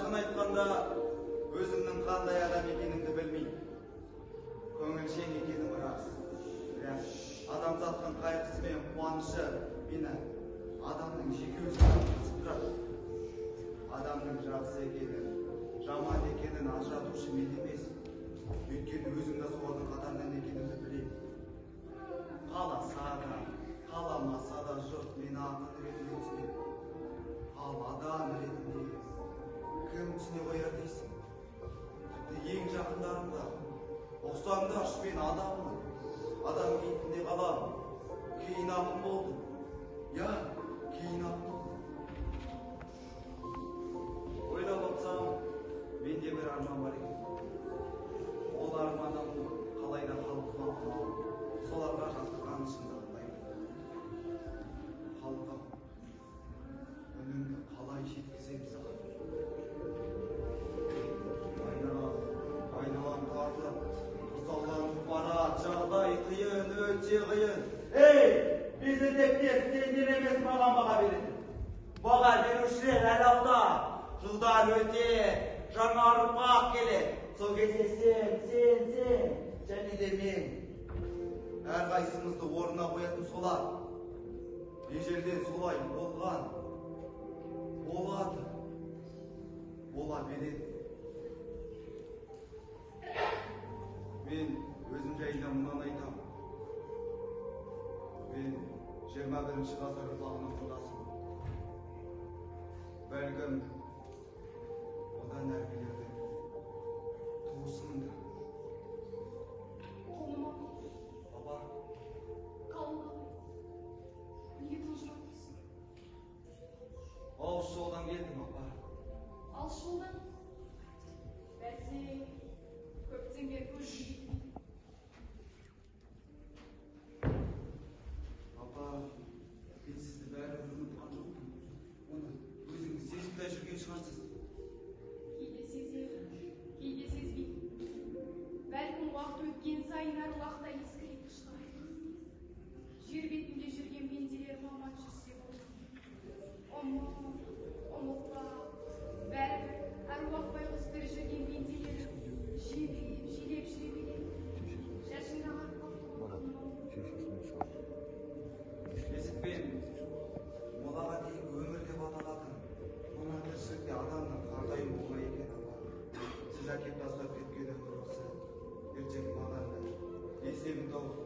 шын айтқанда, өзімнің қандай адам екенімді білмеймін. Көңілшең екенім рас. Бірақ адамзаттың қайғысы мен қуанышы мені адамның жеке өзіне қызып тұрады. Адамның жақсы екенін, жаман екенін ажыратушы мен емес. Өйткені өзім де солардың қатарынан екенімді білемін. Қаласа да, қаламаса да жұрт мені ақын ретінде түсінеді. Ал адам ретінде кім түсіне қояр дейсің? Тіпті ең жақындарым да ұқсаңдаршы, мен адаммын. Адам кейпінде қаламын. Кейін ақын болдым. Я, кейін ақын болдым. Ойлап отырсам, менде бір арман бар екен. Ол арманым қалайда халқыма ұнау, соларға жақтырған шындығындаймын. Халқым, үнімді қалай жеткізем саған? Айналам тартып, тұсауланып барады, жағдай қиын, өте қиын. Ей, безілдектер, сендер емес маған баға береді. Баға берушілер әлі алда. Жылдар өте, жаңа ұрпақ келеді. Сол кезде сен, және де мен. Әрқайсымызды орнына қоятын солар. Ежелден солай болған. Болады. Бола береді. Мен өзім жайында мұнан айтам. Мен 21-ші ғасыр ұрпағының құрдасымын. Бәлкім, одан әргілерді туысымды. Қолыма. Папа. Қалыңа. Неге тұнжырап тұрсың? Алыс жолдан келдім, апа. Алыс жолдан? Бәлсе, көптен бері көз жетпейді. Апа, мен сізді бәрібір ұмытқан жоқпын. Оны өзіңіз сезіп те жүрген шығарсыз. Кейде сеземін, кейде сезбеймін. Бәлкім уақыт өткен сайын аруақта ескіретін шығар. Жер бетінде жүрген пенделер аман жүрсе болады. Ұмытпа, бәрібір аруақ байғұс тірі жүрген пенделер желеп жүре береді. Жашыңда Есікпен молаға дейінгі өмір деп аталатын мына тіршілікте адамның қандай болмай екен, апа. Сіз әкеп тастап кеткен өмір осы. Ертең маған да есебін тауып,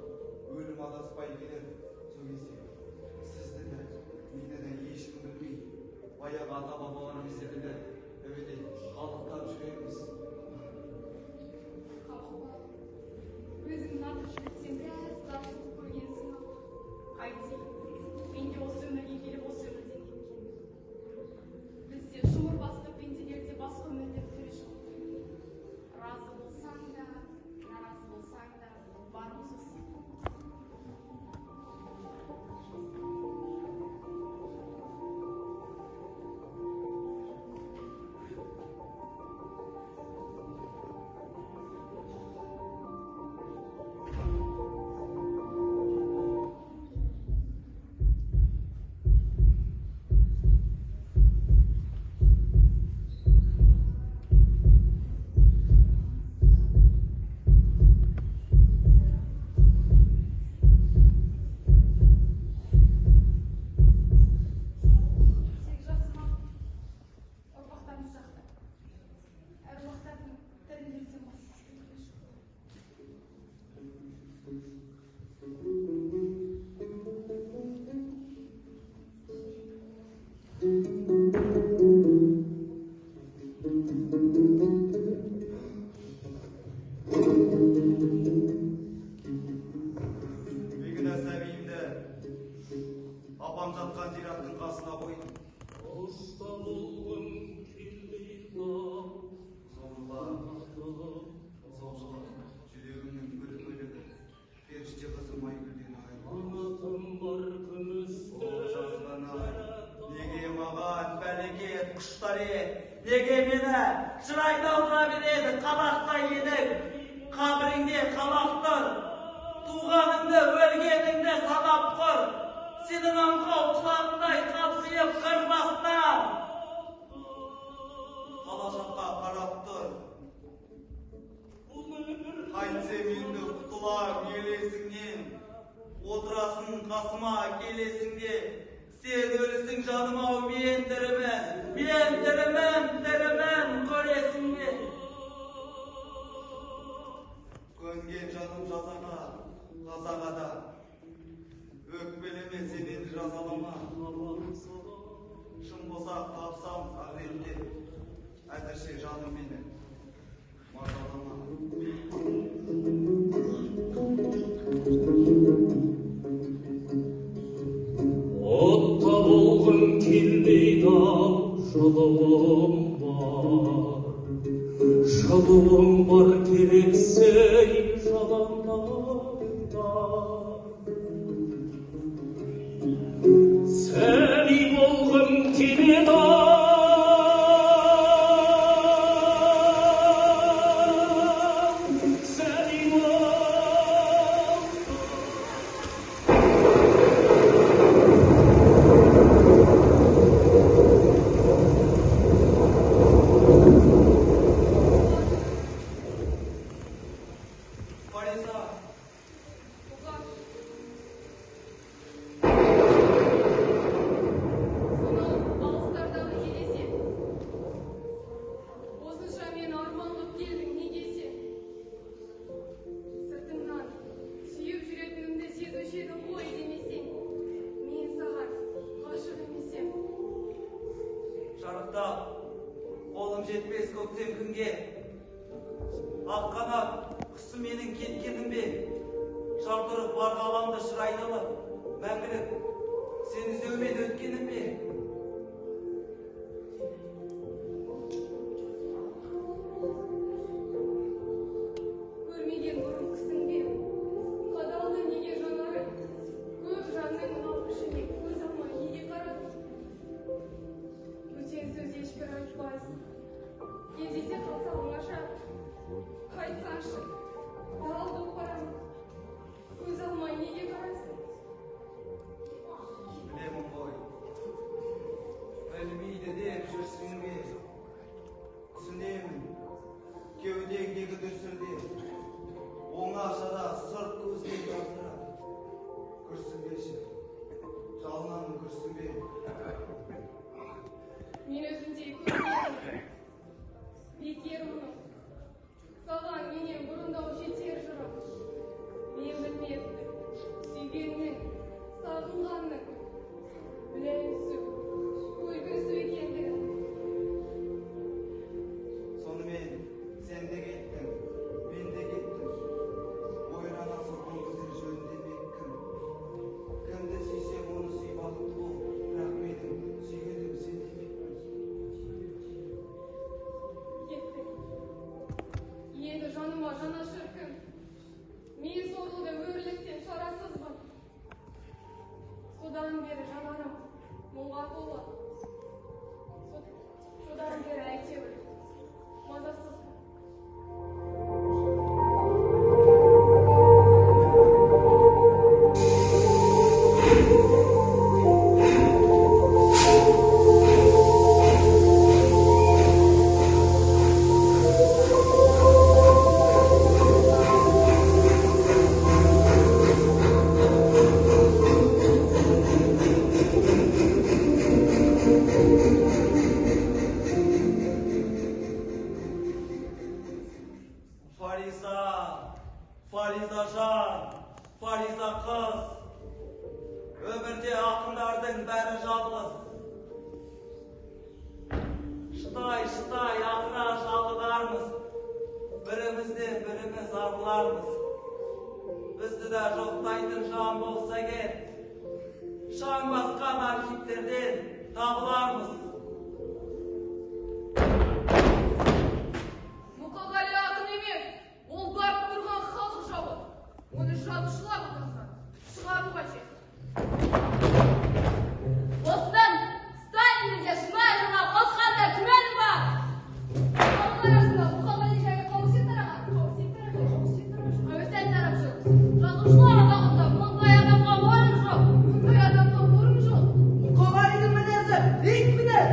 өлім адаспай келер. Сол кезде сізді де, мені де ешкім білмей, баяғы ата-бабаларымыз секілді әуеде қалықтап жүреміз. қалықпа. Өзіңнің артық жүрсең біраз жақсылық көргенсің ал. Қайтейін, мен де осы өмірге келіп осы өмірден кеткенмін. Бізде жұмыр басты пенделерде басқа өмірдің түрі жоқ. Разы болсаң да, наразы болсаң да, барымыз осы. Бегінә сәбейімді апам жатқан зираттың қасына қойдым. Сол жылы жүрегімнің бір бөлігі періште қызым Айгүлден айырылды. О жазған-ай, неге маған бәлекет құштар ед? Неге мені шырайдауға береді қалақтай едің? Қабіріңде қалақ тұр. Туғаныңды, өлгеніңді санап құр. Сенің аңқау құлағыңдай қапсиып қырбастан. Қалаша Келсем енді құтылам елесіңнен, отырасың қасыма келесіңде, сен өлісің жаным-ау, мен тірімін көресіңде. Көнген жаным жазаға, қазаға да, өкпелеме сен енді жазалама. Шын болса тапсам ақыретте, әзірше жаным мені мазалама. Отта болғым келмейді жылуым бар керексей жалаңдарда. Сәли болғым келеді Қолым жетпес көктем күнге, ақ қанат құсы менің кеткенім бе, жалтырып бар ғаламды шырайлы, мәңгілік сен іздеумен өткенім бе. Көрмеген бұрын кісің бе, қадалды неге жанары, көп жанның алғышыне көз алмай неге қарады. Өтен сөз ешбір айтпайсың, кездесе қалса оңаша, қайтсаңшы, далды қарам, көз алмай неге қарайсың. Білемін ғой, білмейді деп жүрсің бе, түсінемін, кеудеңдегі дүрсілде, оңашада сырт көзге жаздыра, күрсінбеші, жалынан күрсінбе. Мен өзімдей көрмедім, бекер мұның, саған менен бұрындау жетер жырым. Мен білмедім, сүйгеннің, сағынғанның, білемсің, көлгінсу екендігін. Сонымен сен де кеттің, мен де кеттім. Ойрана соққан біздің жөндемек кім? Кімді сүйсем оны сүй бақытты бол, бірақ менің сүйгенім сен демекпін. Кеттің. Енді жаныма жанашыр кім? Мен сорлы өрліктен шарасызбын. Содан бері жанарым мұңға толы. Содан бері әйтеуір мазасызбын. Фариза жан, Фариза қыз, өмірде ақындардың бәрі жалғыз. Шыдай, ақыра жалғызармыз, бірімізден біріміз арылармыз. Бізді де жоқтайтын жан болса кет, шаң басқан архивтерден табылармыз. Мұқағали ақын емес, ол барып тұрған халық жауы. Оны жазушылар отырса, шығару қажет. Осыдан Сталинде шынай жана қосқанда күмән бар. Халық арасында Мұқағали жайлы қауесет тараған. Қауесет тарапшыл. Жазушылар одағында мұндай адамға орын жоқ. Мұндай адамға орын жоқ. Мұқағалидың мінезі ит мінез.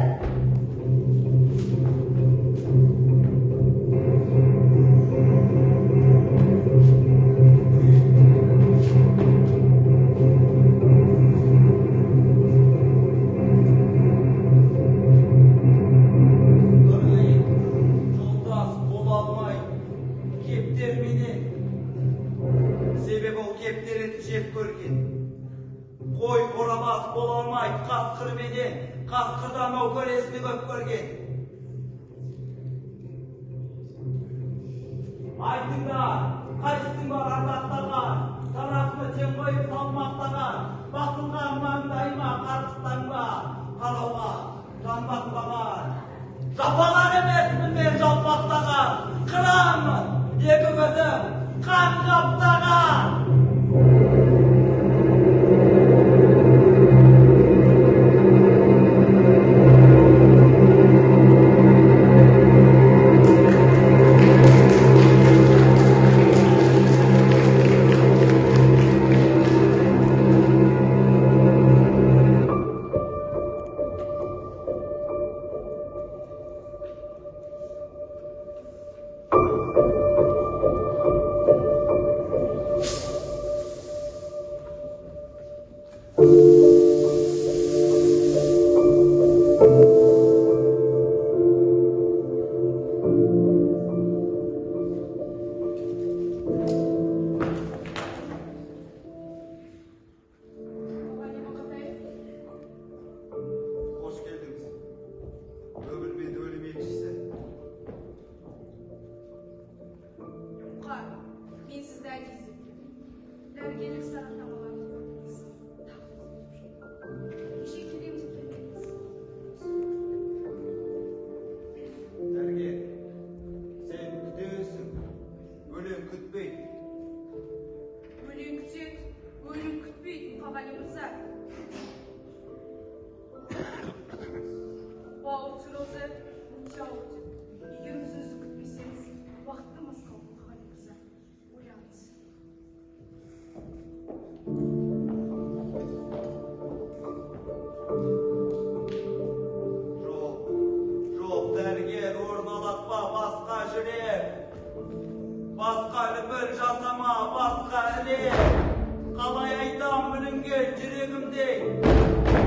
жорабас бола алмайды, қасқырменен, қасқырдан нөкересін көп көрген. Айтыңдар, қайсың бар ардақтаған, санасына сен қойып салмақтаған, басылған маңдайыма қарғыстан ба, қарауға жан батпаған. Жапалар емеспін мен жалпақтаған, қыранмын, екі көзім қан қаптаған. Мен сізді әдейі дәрігерлік сараптамаларды көрдіңіз. Кеше келеміз келмедіңіз. Дәрігер, сен күтесің, өлең күтпейді. Өлең күтеді, өлім күтпейді, Мұқағали мырза. Бауыр тұрылды, мұнша ауырды. Егер өзіңізді күтпесеңіз, уақыттымыз қалды, Мұқағали мырза. Ойлаңыз. Жоқ, дәрігер, орналатпа, басқа жүрек. Басқа лүпіл жасама, басқа ілек. Қалай айтам бүлінген жүрегімдей.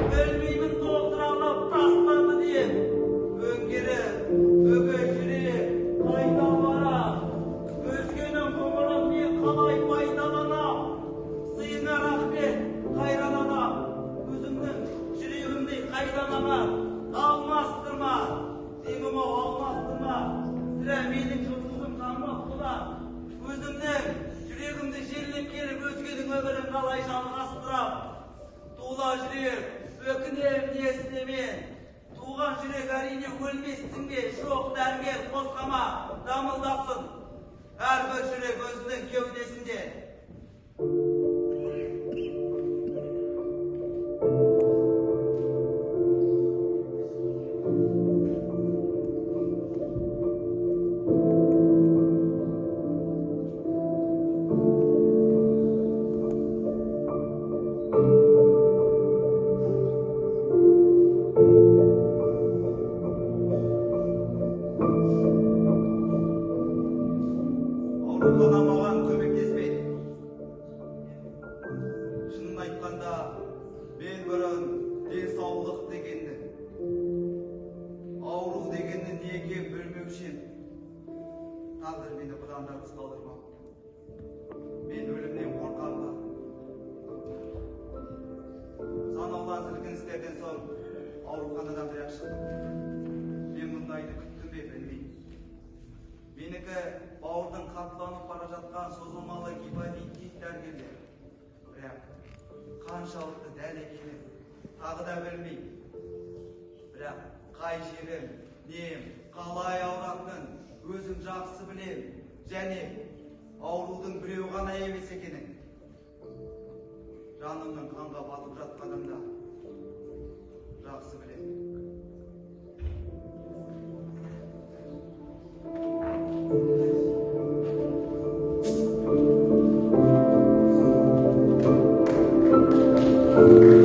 Білмеймін толтыралып тастады деп. Өңгеріп, өгей жүрек, қайда барам? Өзгенің ғұмырын не қалай пайдаланам? Сыйына рахмет, қайран анам. Өзімнің жүрегімдей қайдан анам? Алмастырма, демім-ау алмастырма. Сірә менің жұлдызым қанбақ бұла. Өзімнің жүрегімді жерлеп келіп, өзгенің өмірін қалай жалғастырам? Тула жүрек, өкінем несінемен. Туған жүрек әрине өлмессің бе? Жоқ, дәрігер қозғама, дамылдасын. Әрбір жүрек өзінің кеудесінде. Аурухана маған көмектеспейді. Шынын айтқанда, мен бұрын денсаулық дегенді, ауру дегенді не екенін білмеуші едім. Тағдыр мені бұдан да тыс қалдырмақ. Мен өлімнен қорқам ба? Санаулы сілкіністерден соң ауруханадан бір-ақ шықтым. Мен мұндайды күттім бе білмеймін. Менікі бауырдың қатланып бара жатқан созылмалы гепатит дейді дәрігерлер. Бірақ қаншалықты дәл екенін тағы да білмеймін. Бірақ қай жерім, нем, қалай ауыратынын өзім жақсы білем. Және аурудың біреу ғана емес екенін. Жанымның қанға батып жатқанын да жақсы білем. Thank you.